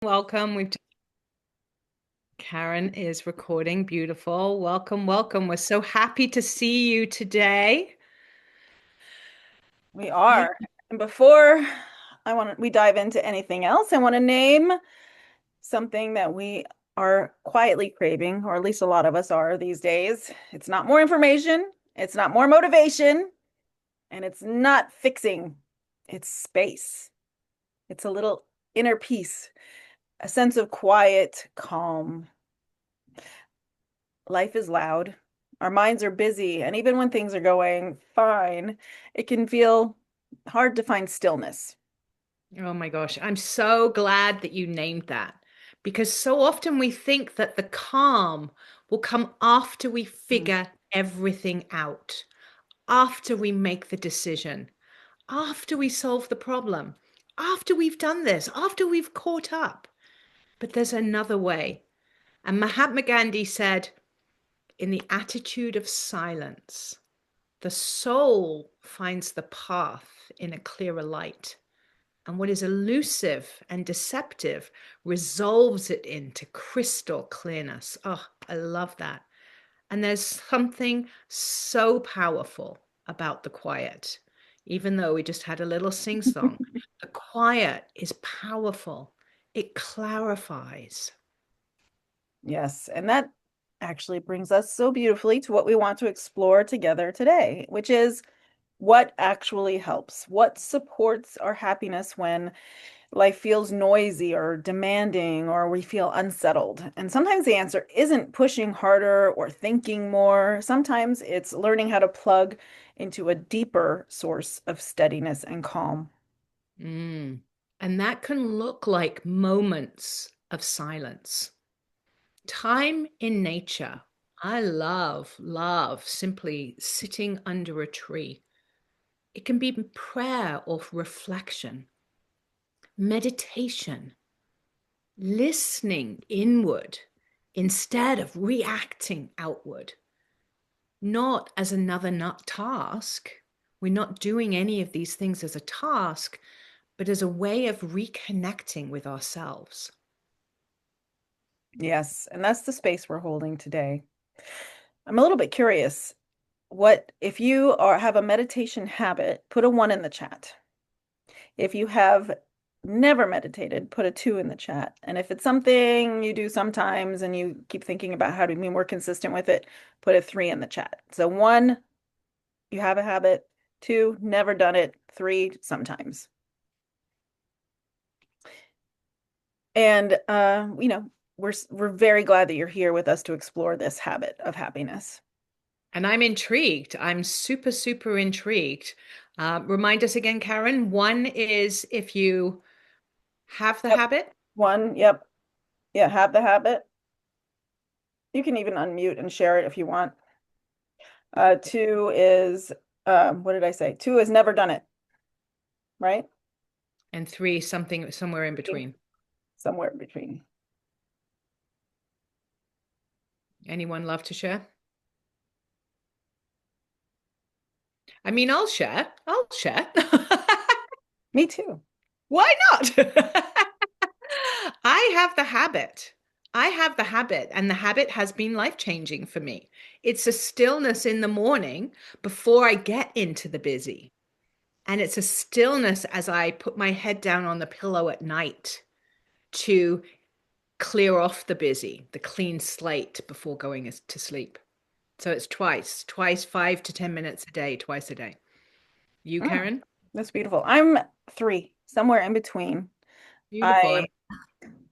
Welcome. Karen is recording. Beautiful. Welcome, welcome. We're so happy to see you today. We You, are. And before we dive into anything else, I want to name something that we are quietly craving, or at least a lot of us are these days. It's not more information, it's not more motivation, and it's not fixing. It's space. It's a little inner peace, a sense of quiet, calm. Life is loud. Our minds are busy, and even when things are going fine, it can feel hard to find stillness. oh my gosh, I'm so glad that you named that because so often we think that the calm will come after we Mm. figure everything out, after we make the decision, after we solve the problem, after we've done this, after we've caught up. But there's another way. And Mahatma Gandhi said, in the attitude of silence, the soul finds the path in a clearer light. And what is elusive and deceptive resolves it into crystal clearness. Oh, I love that. And there's something so powerful about the quiet. Even though we just had a little sing song, the quiet is powerful. It clarifies. Yes, and that actually brings us so beautifully to what we want to explore together today, which is what actually helps, what supports our happiness when life feels noisy or demanding or we feel unsettled. And sometimes the answer isn't pushing harder or thinking more. Sometimes it's learning how to plug into a deeper source of steadiness and calm. Mm. And that can look like moments of silence. Time in nature. I love simply sitting under a tree. It can be prayer or reflection, meditation, listening inward instead of reacting outward, not as another nut task. We're not doing any of these things as a task, but as a way of reconnecting with ourselves. Yes, and that's the space we're holding today. I'm a little bit curious. What if you have a meditation habit, put a one in the chat. If you have never meditated, put a two in the chat. And if it's something you do sometimes and you keep thinking about how to be more consistent with it, put a three in the chat. So one, you have a habit. Two, never done it. Three, sometimes. And we're very glad that you're here with us to explore this habit of happiness. And I'm intrigued. I'm super intrigued. Remind us again, Karen. One is if you have the Yep. habit, One, yep. Yeah, have the habit. You can even unmute and share it if you want. Two is, what did I say? Two is never done it, right? and three, something somewhere in between. Somewhere in between. Anyone love to share? I mean, I'll share. I'll share. Me too. Why not? I have the habit. I have the habit, and the habit has been life-changing for me. It's a stillness in the morning before I get into the busy. And it's a stillness as I put my head down on the pillow at night to clear off the busy, the clean slate before going to sleep. So it's twice, 5 to 10 minutes a day, twice a day. You, Mm, Karen? that's beautiful. I'm three, somewhere in between. Beautiful. I,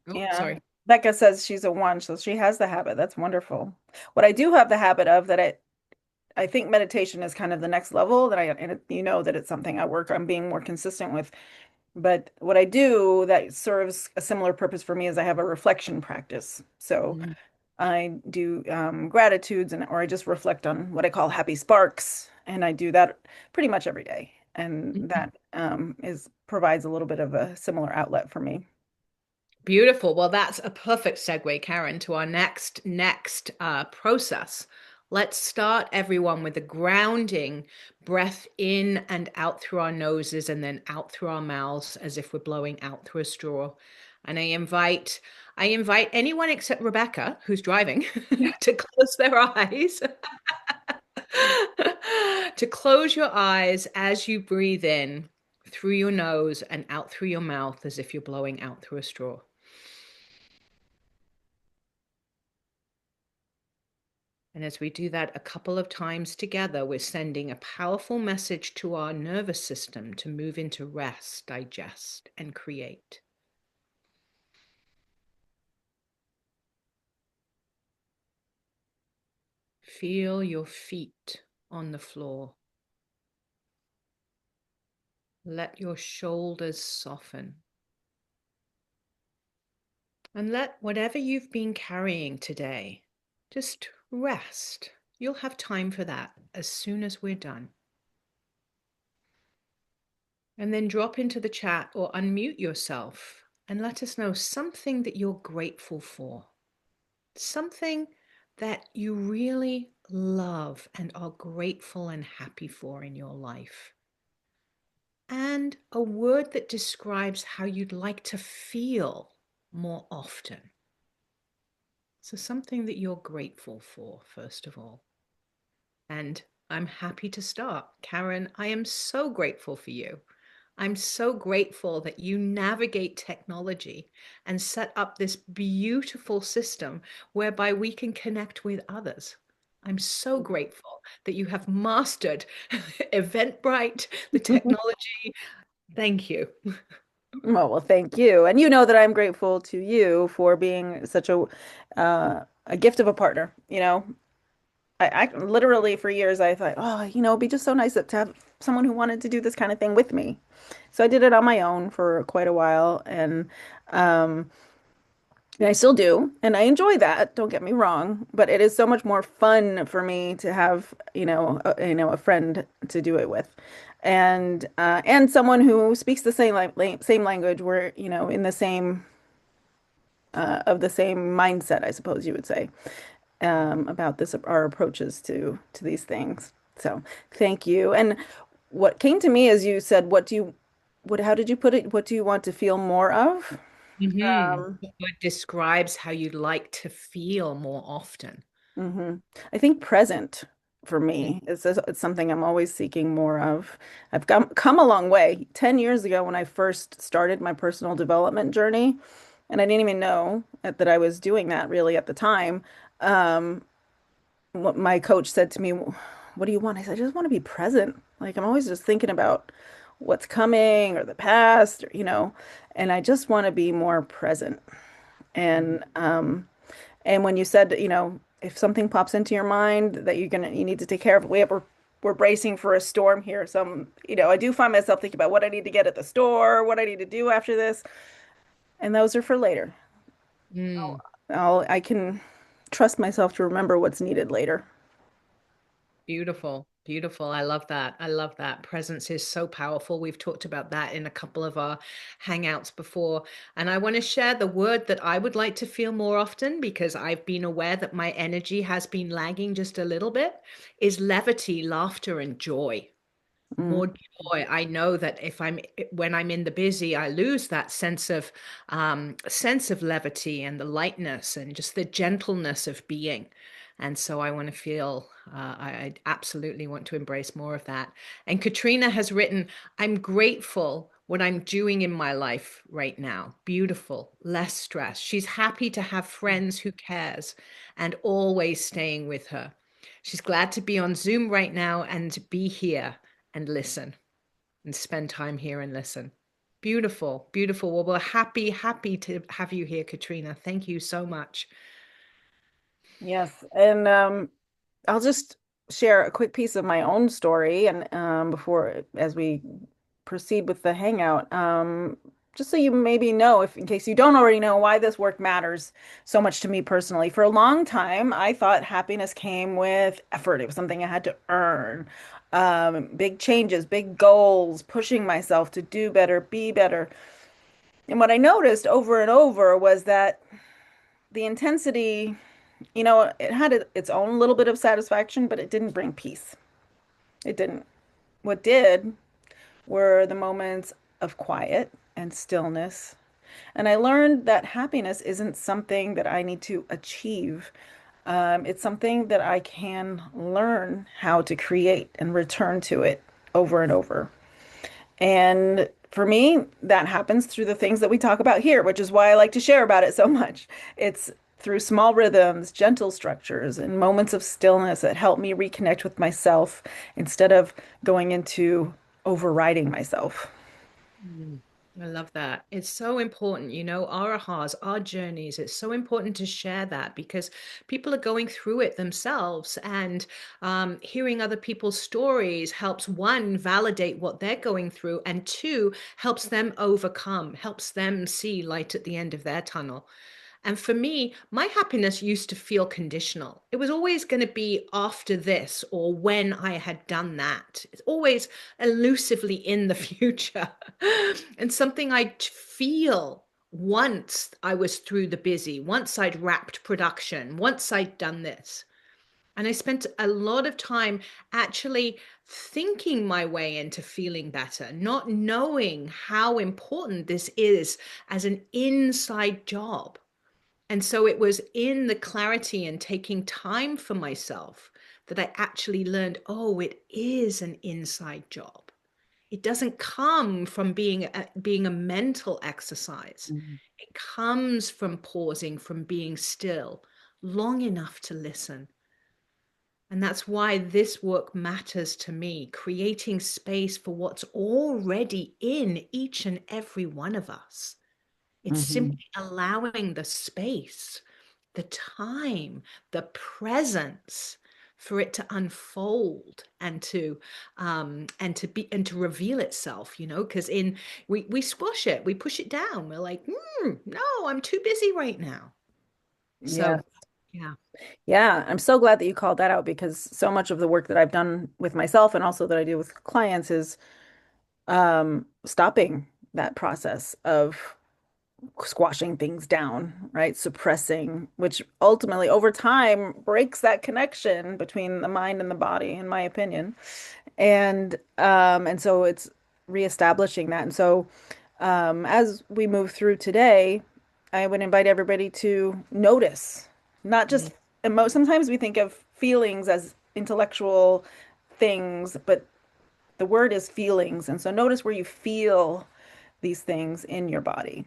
Oh, yeah. sorry. Becca says she's a one, so she has the habit. That's wonderful. What I do have the habit of that I think meditation is kind of the next level that you know that it's something I work on being more consistent with. But what I do that serves a similar purpose for me is I have a reflection practice. So Mm. I do gratitudes or I just reflect on what I call happy sparks, and I do that pretty much every day. And that is provides a little bit of a similar outlet for me. Beautiful. Well, that's a perfect segue, Karen, to our next process. Let's start everyone with a grounding breath in and out through our noses and then out through our mouths as if we're blowing out through a straw. And I invite anyone except Rebecca, who's driving, to close their eyes. To close your eyes as you breathe in through your nose and out through your mouth as if you're blowing out through a straw. And as we do that a couple of times together, we're sending a powerful message to our nervous system to move into rest, digest, and create. Feel your feet on the floor. Let your shoulders soften. And let whatever you've been carrying today just rest. You'll have time for that as soon as we're done. And then drop into the chat or unmute yourself and let us know something that you're grateful for. Something that you really love and are grateful and happy for in your life. And a word that describes how you'd like to feel more often. So something that you're grateful for, first of all. And I'm happy to start. Karen, I am so grateful for you. I'm so grateful that you navigate technology and set up this beautiful system whereby we can connect with others. I'm so grateful that you have mastered Eventbrite, the technology. Thank you. Well, thank you. And you know that I'm grateful to you for being such a gift of a partner. I literally for years I thought, oh, it'd be just so nice to have someone who wanted to do this kind of thing with me. So I did it on my own for quite a while, um, and I still do, and I enjoy that. Don't get me wrong, but it is so much more fun for me to have, a friend to do it with, and someone who speaks the same language. We're, in the same of the same mindset, I suppose you would say, about this, our approaches to these things. So thank you. And what came to me is you said, how did you put it? What do you want to feel more of? Um, It describes how you'd like to feel more often. hmm I think present for me it's something I'm always seeking more of. I've come a long way. 10 years ago when I first started my personal development journey, and I didn't even know that I was doing that really at the time. Um, what my coach said to me, "What do you want?" I said, "I just want to be present. Like I'm always just thinking about what's coming or the past, and I just want to be more present." Mhm. And when you said, if something pops into your mind that you need to take care of, we're bracing for a storm here. I do find myself thinking about what I need to get at the store, what I need to do after this, and those are for later. Mm. I can trust myself to remember what's needed later. Beautiful, beautiful. I love that. I love that. Presence is so powerful. We've talked about that in a couple of our hangouts before. And I want to share the word that I would like to feel more often because I've been aware that my energy has been lagging just a little bit, is levity, laughter, and joy. Mm, More joy. I know that if I'm when I'm in the busy, I lose that sense of levity and the lightness and just the gentleness of being. And so I want to feel, I absolutely want to embrace more of that. And Katrina has written, I'm grateful what I'm doing in my life right now. Beautiful, less stress. She's happy to have friends who cares and always staying with her. She's glad to be on Zoom right now and to be here and listen and spend time here and listen. Beautiful, beautiful. Well, we're happy to have you here, Katrina. Thank you so much. yes, and I'll just share a quick piece of my own story, and before as we proceed with the hangout, just so you maybe know, if in case you don't already know, why this work matters so much to me personally. For a long time, I thought happiness came with effort. It was something I had to earn. Big changes, big goals, pushing myself to do better, be better. And what I noticed over and over was that the intensity, it had its own little bit of satisfaction, but it didn't bring peace. It didn't. What did were the moments of quiet and stillness, And I learned that happiness isn't something that I need to achieve. It's something that I can learn how to create and return to it over and over. And for me, that happens through the things that we talk about here, which is why I like to share about it so much. It's through small rhythms, gentle structures, and moments of stillness that help me reconnect with myself instead of going into overriding myself. Mm, I love that. It's so important, our ahas, our journeys. It's so important to share that because people are going through it themselves, and hearing other people's stories helps one, validate what they're going through, and two, helps them overcome, helps them see light at the end of their tunnel. And for me, my happiness used to feel conditional. It was always going to be after this or when I had done that. It's always elusively in the future. And something I'd feel once I was through the busy, once I'd wrapped production, once I'd done this. And I spent a lot of time actually thinking my way into feeling better, not knowing how important this is as an inside job. And so it was in the clarity and taking time for myself that I actually learned, oh, it is an inside job. It doesn't come from being a mental exercise. Mhm. It comes from pausing, from being still long enough to listen. And that's why this work matters to me, creating space for what's already in each and every one of us. It's Mhm. simply allowing the space, the time, the presence for it to unfold and to reveal itself, because we squash it, we push it down. We're like, no, I'm too busy right now. Yeah. So yeah. Yeah, I'm so glad that you called that out because so much of the work that I've done with myself and also that I do with clients is stopping that process of squashing things down, right? Suppressing, which ultimately over time breaks that connection between the mind and the body, in my opinion. And so it's reestablishing that. And so as we move through today, I would invite everybody to notice, not Mm. just sometimes we think of feelings as intellectual things, but the word is feelings. And so notice where you feel these things in your body.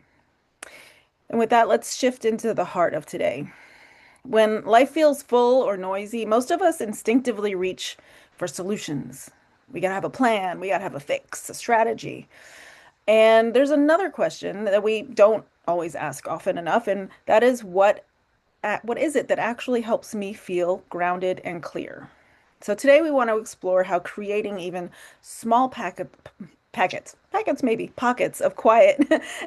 And with that, let's shift into the heart of today. When life feels full or noisy, most of us instinctively reach for solutions. We gotta have a plan, we gotta have a fix, a strategy. And there's another question that we don't always ask often enough, and that is what is it that actually helps me feel grounded and clear? So today we want to explore how creating even small packets maybe, pockets of quiet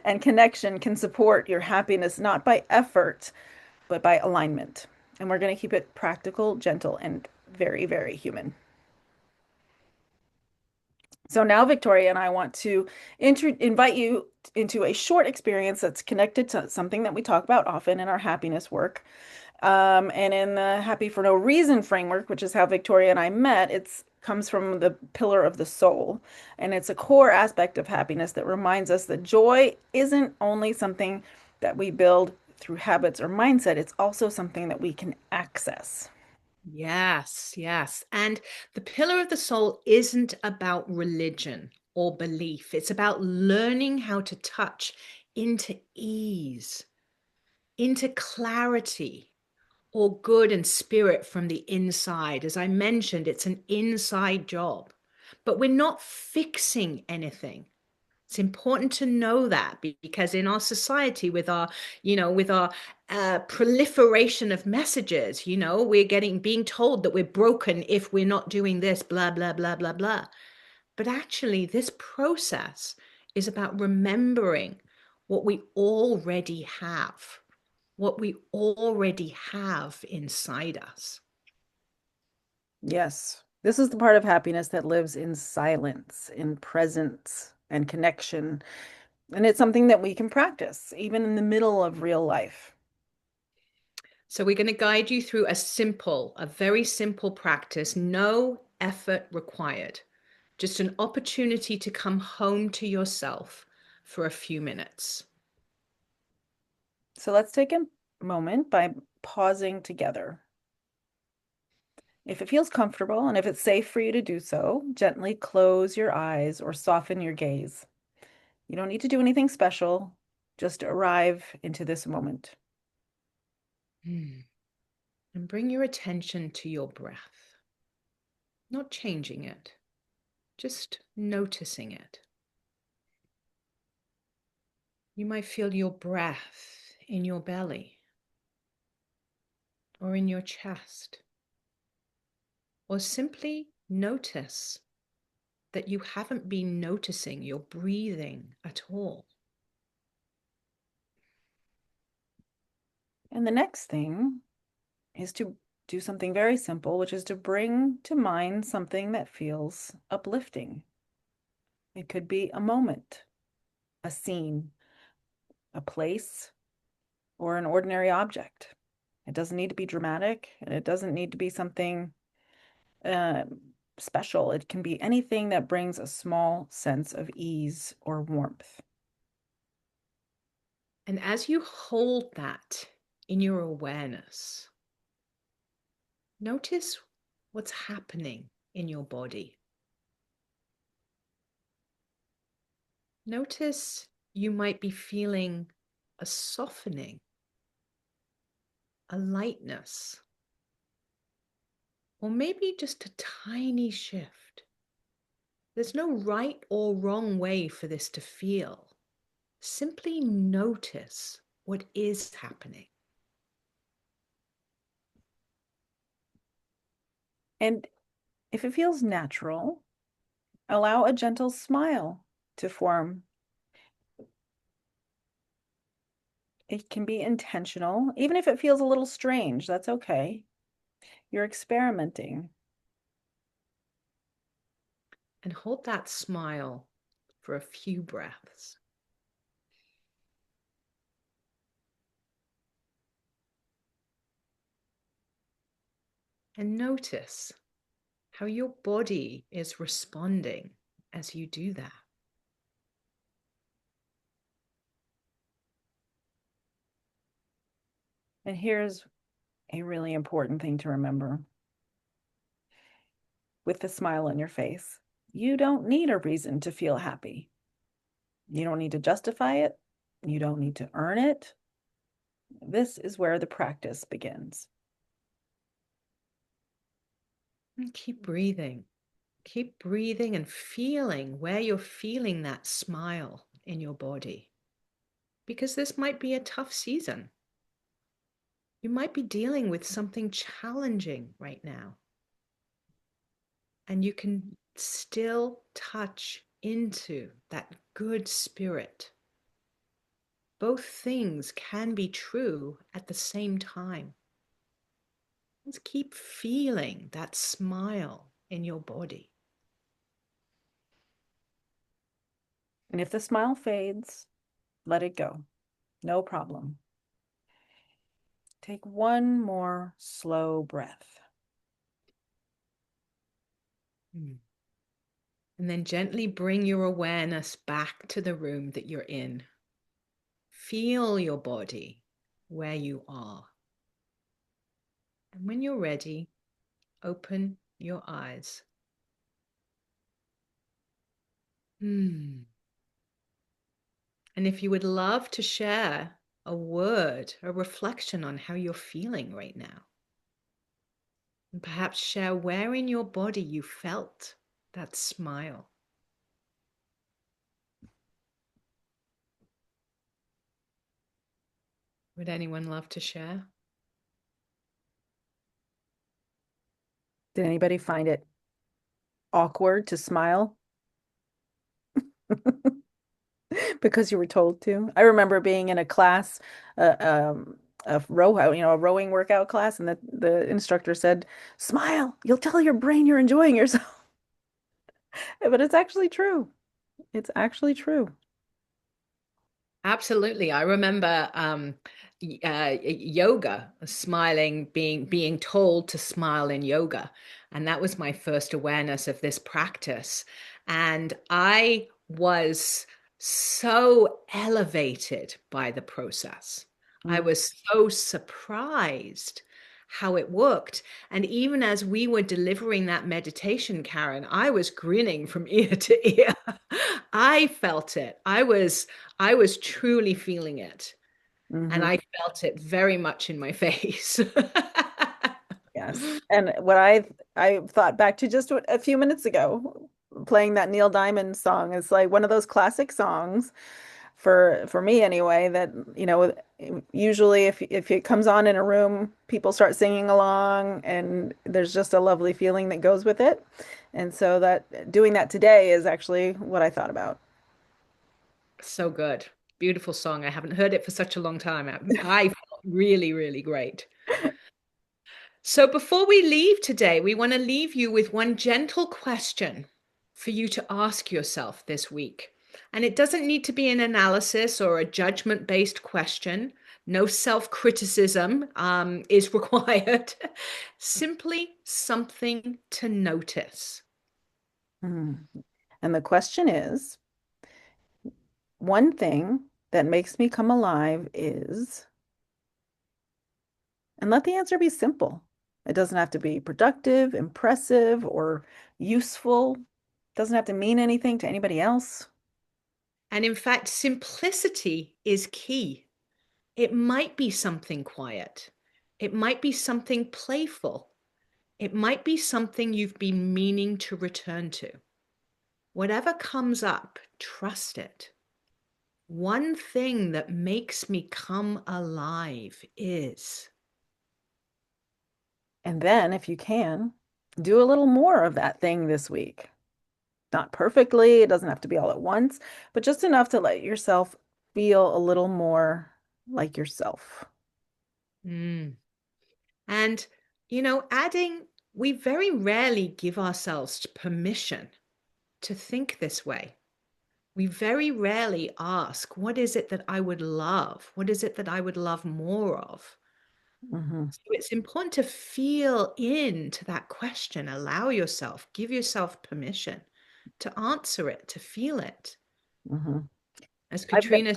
and connection can support your happiness not by effort, but by alignment. And we're going to keep it practical, gentle, and very, very human. So now, Victoria and I want to invite you into a short experience that's connected to something that we talk about often in our happiness work. And in the Happy for No Reason framework, which is how Victoria and I met, it's comes from the pillar of the soul. And it's a core aspect of happiness that reminds us that joy isn't only something that we build through habits or mindset, it's also something that we can access. Yes, yes. And the pillar of the soul isn't about religion or belief. It's about learning how to touch into ease, into clarity or good and spirit from the inside. As I mentioned, it's an inside job, but we're not fixing anything. It's important to know that because in our society, with our proliferation of messages, we're being told that we're broken if we're not doing this, blah, blah, blah, blah, blah. But actually, this process is about remembering what we already have, what we already have inside us. Yes. This is the part of happiness that lives in silence, in presence and connection. And it's something that we can practice even in the middle of real life. So we're going to guide you through a very simple practice, no effort required, just an opportunity to come home to yourself for a few minutes. So let's take a moment by pausing together. If it feels comfortable and if it's safe for you to do so, gently close your eyes or soften your gaze. You don't need to do anything special, just arrive into this moment. Hmm. And bring your attention to your breath, not changing it, just noticing it. You might feel your breath in your belly or in your chest, or simply notice that you haven't been noticing your breathing at all. And the next thing is to do something very simple, which is to bring to mind something that feels uplifting. It could be a moment, a scene, a place, or an ordinary object. It doesn't need to be dramatic, and it doesn't need to be something uh, special. It can be anything that brings a small sense of ease or warmth. And as you hold that in your awareness, notice what's happening in your body. Notice you might be feeling a softening, a lightness, or maybe just a tiny shift. There's no right or wrong way for this to feel. Simply notice what is happening. And if it feels natural, allow a gentle smile to form. It can be intentional, even if it feels a little strange, that's okay. You're experimenting. And hold that smile for a few breaths. And notice how your body is responding as you do that. And here's a really important thing to remember with the smile on your face. You don't need a reason to feel happy. You don't need to justify it. You don't need to earn it. This is where the practice begins. And keep breathing. Keep breathing and feeling where you're feeling that smile in your body. Because this might be a tough season. You might be dealing with something challenging right now. And you can still touch into that good spirit. Both things can be true at the same time. Let's keep feeling that smile in your body. And if the smile fades, let it go. No problem. Take one more slow breath. And then gently bring your awareness back to the room that you're in. Feel your body where you are. And when you're ready, open your eyes. And if you would love to share a word, a reflection on how you're feeling right now, and perhaps share where in your body you felt that smile. Would anyone love to share? Did anybody find it awkward to smile because you were told to? I remember being in a class, uh, um, a rowing workout class, and the instructor said, "Smile, you'll tell your brain you're enjoying yourself." But it's actually true. It's actually true. Absolutely. I remember yoga, smiling, being told to smile in yoga. And that was my first awareness of this practice. And I was so elevated by the process. I Mm. was so surprised how it worked. And even as we were delivering that meditation, Karen, I was grinning from ear to ear. I felt it. I was truly feeling it. And Mhm. I felt it very much in my face. Yes. And I thought back to just a few minutes ago, playing that Neil Diamond song. It's like one of those classic songs for me anyway, that usually if it comes on in a room, people start singing along and there's just a lovely feeling that goes with it. And so that doing that today is actually what I thought about. So good. Beautiful song. I haven't heard it for such a long time. I felt really, really great. So before we leave today, we want to leave you with one gentle question for you to ask yourself this week. And it doesn't need to be an analysis or a judgment-based question. No self-criticism is required. Simply something to notice. Mhm. And the question is, one thing that makes me come alive is, and let the answer be simple. It doesn't have to be productive, impressive, or useful. It doesn't have to mean anything to anybody else. And in fact, simplicity is key. It might be something quiet. It might be something playful. It might be something you've been meaning to return to. Whatever comes up, trust it. One thing that makes me come alive is. And then, if you can, do a little more of that thing this week. Not perfectly, it doesn't have to be all at once, but just enough to let yourself feel a little more like yourself. Mm. And, adding, we very rarely give ourselves permission to think this way. We very rarely ask, what is it that I would love? What is it that I would love more of? Hmm. So it's important to feel into that question. Allow yourself, give yourself permission to answer it, to feel it. Hmm. As I've been, Katrina,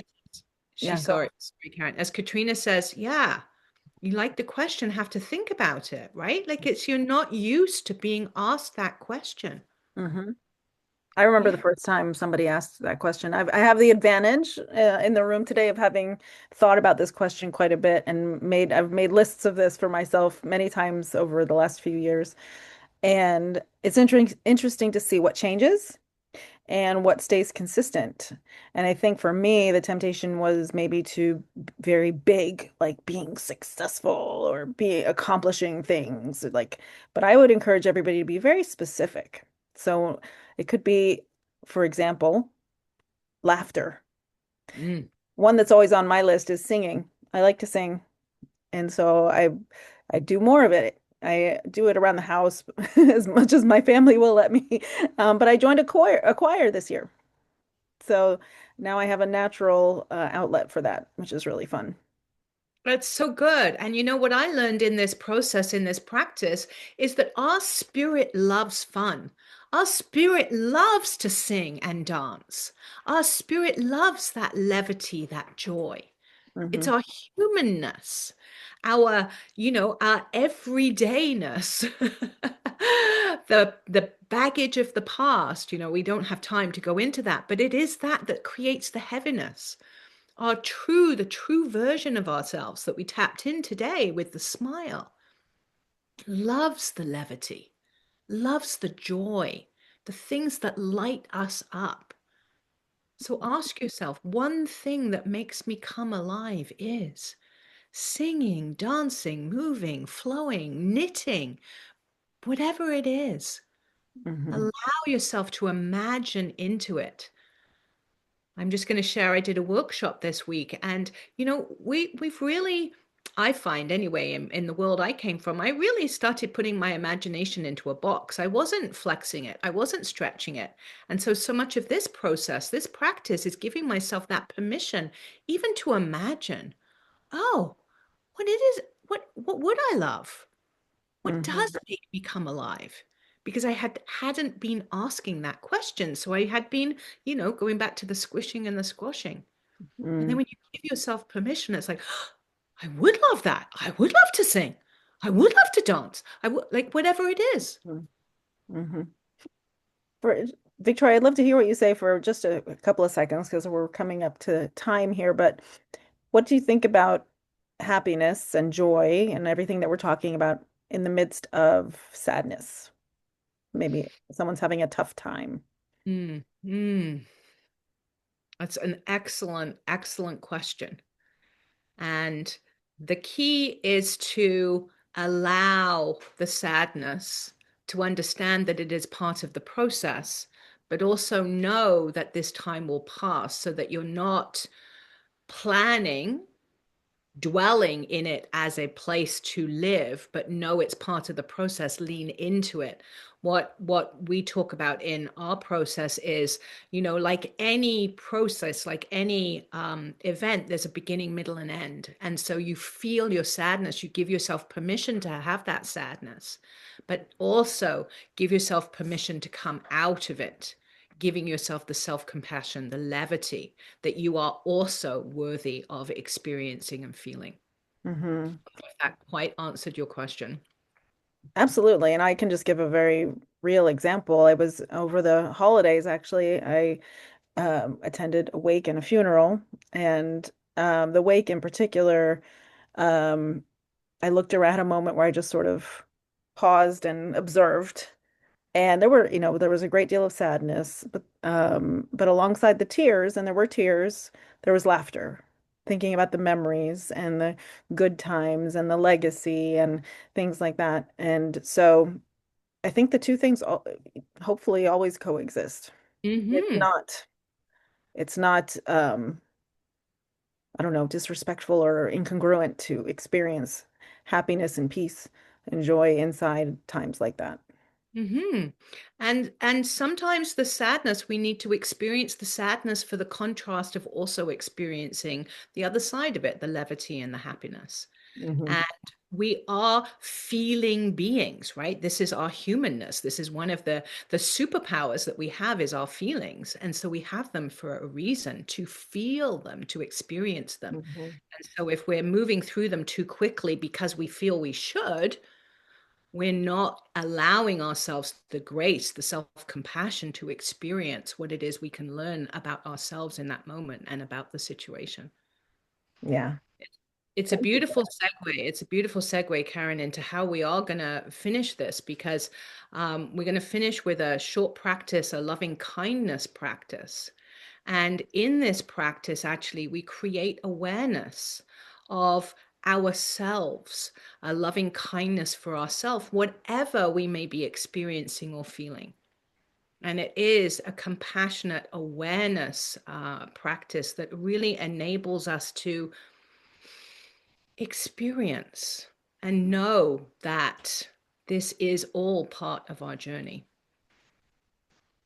yeah, go. sorry, Karen. As Katrina says, yeah, you like the question, have to think about it, right? Like you're not used to being asked that question. Hmm. I remember the Yeah. first time somebody asked that question. I have the advantage in the room today of having thought about this question quite a bit and I've made lists of this for myself many times over the last few years. And it's interesting to see what changes and what stays consistent. And I think for me, the temptation was maybe to very big, like being successful or be accomplishing things. But I would encourage everybody to be very specific. So it could be, for example, laughter. Mm. One that's always on my list is singing. I like to sing, and so I do more of it. I do it around the house as much as my family will let me. But I joined a choir this year. So now I have a natural outlet for that, which is really fun. That's so good. And you know what I learned in this process, in this practice, is that our spirit loves fun. Our spirit loves to sing and dance. Our spirit loves that levity, that joy. It's Hmm. our humanness, our everydayness, the baggage of the past. We don't have time to go into that, but it is that that creates the heaviness. The true version of ourselves that we tapped in today with the smile loves the levity, loves the joy, the things that light us up. So ask yourself, one thing that makes me come alive is singing, dancing, moving, flowing, knitting, whatever it is. Hmm. Allow yourself to imagine into it. I'm just going to share I did a workshop this week and we've really I find anyway in the world I came from, I really started putting my imagination into a box. I wasn't flexing it. I wasn't stretching it. And so much of this process, this practice is giving myself that permission even to imagine, oh, what it is, what would I love? What Hmm. does make me come alive? Because I hadn't been asking that question. So I had been, going back to the squishing and the squashing. And then Mm. when you give yourself permission, it's like, I would love that. I would love to sing. I would love to dance. I would like whatever it is. Mm-hmm. For Victoria, I'd love to hear what you say for just a couple of seconds because we're coming up to time here. But what do you think about happiness and joy and everything that we're talking about in the midst of sadness? Maybe someone's having a tough time. Mm, mm. That's an excellent, excellent question. And the key is to allow the sadness, to understand that it is part of the process, but also know that this time will pass so that you're not planning dwelling in it as a place to live, but know it's part of the process. Lean into it. What we talk about in our process is, like any process, like any event, there's a beginning, middle, and end. And so you feel your sadness, you give yourself permission to have that sadness, but also give yourself permission to come out of it, giving yourself the self-compassion, the levity that you are also worthy of experiencing and feeling. Hmm. If that quite answered your question. Absolutely. And I can just give a very real example. I was over the holidays, actually. I attended a wake and a funeral, and the wake in particular, um, I looked around at a moment where I just sort of paused and observed. And there was a great deal of sadness, but alongside the tears, and there were tears, there was laughter, thinking about the memories and the good times and the legacy and things like that. And so I think the two things hopefully always coexist. It's Mm-hmm. not, it's not, I don't know, disrespectful or incongruent to experience happiness and peace and joy inside times like that. Mm-hmm. And sometimes the sadness, we need to experience the sadness for the contrast of also experiencing the other side of it, the levity and the happiness. Hmm. And we are feeling beings, right? This is our humanness. This is one of the superpowers that we have is our feelings. And so we have them for a reason to feel them, to experience them. Hmm. And so if we're moving through them too quickly because we feel we should, we're not allowing ourselves the grace, the self-compassion to experience what it is we can learn about ourselves in that moment and about the situation. Yeah. It's a Thank you. beautiful segue. It's a beautiful segue, Karen, into how we are going to finish this because we're going to finish with a short practice, a loving kindness practice. And in this practice, actually, we create awareness of ourselves, a loving kindness for ourselves, whatever we may be experiencing or feeling. And it is a compassionate awareness practice that really enables us to experience and know that this is all part of our journey.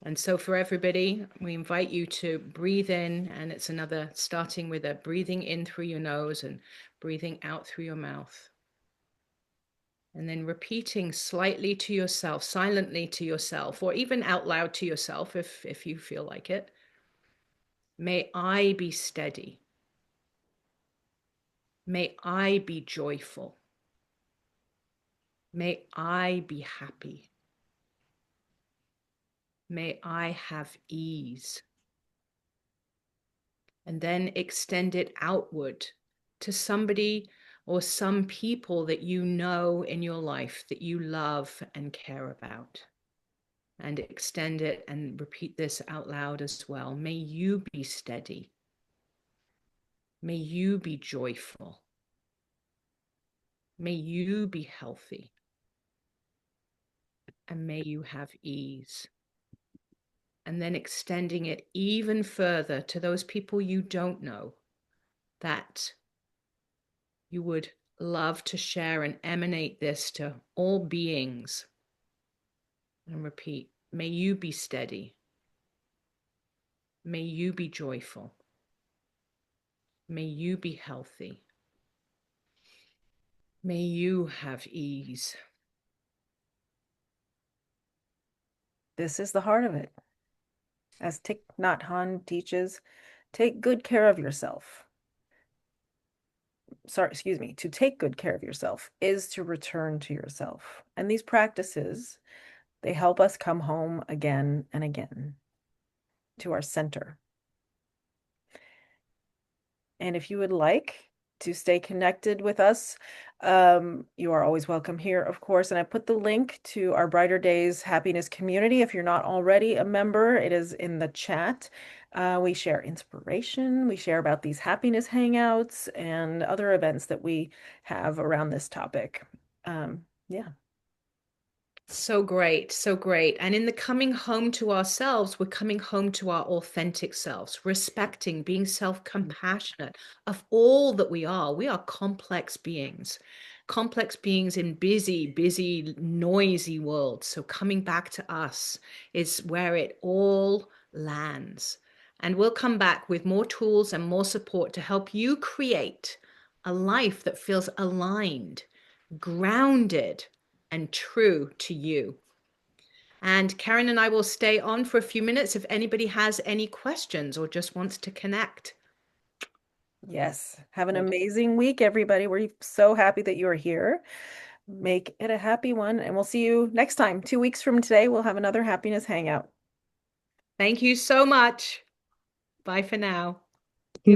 And so, for everybody, we invite you to breathe in, and it's another starting with a breathing in through your nose and breathing out through your mouth. And then repeating slightly to yourself, silently to yourself, or even out loud to yourself if you feel like it. May I be steady. May I be joyful. May I be happy. May I have ease. And then extend it outward to somebody or some people that you know in your life that you love and care about. And extend it and repeat this out loud as well. May you be steady. May you be joyful. May you be healthy. And may you have ease. And then extending it even further to those people you don't know that you would love to share and emanate this to all beings. And repeat, may you be steady. May you be joyful. May you be healthy. May you have ease. This is the heart of it. As Thich Nhat Hanh teaches, take good care of yourself. sorry, excuse me, to take good care of yourself is to return to yourself. And these practices, they help us come home again and again to our center. And if you would like to stay connected with us, you are always welcome here, of course. And I put the link to our Brighter Days Happiness community. If you're not already a member, it is in the chat. We share inspiration, we share about these happiness hangouts and other events that we have around this topic. Yeah. So great, so great. And in the coming home to ourselves, we're coming home to our authentic selves, respecting, being self-compassionate of all that we are. We are complex beings in busy, busy, noisy world. So coming back to us is where it all lands. And we'll come back with more tools and more support to help you create a life that feels aligned, grounded, and true to you. And Karen and I will stay on for a few minutes if anybody has any questions or just wants to connect. Yes. Have an Good. amazing week, everybody. We're so happy that you are here. Make it a happy one, and we'll see you next time. 2 weeks from today, we'll have another happiness hangout. Thank you so much. Bye for now.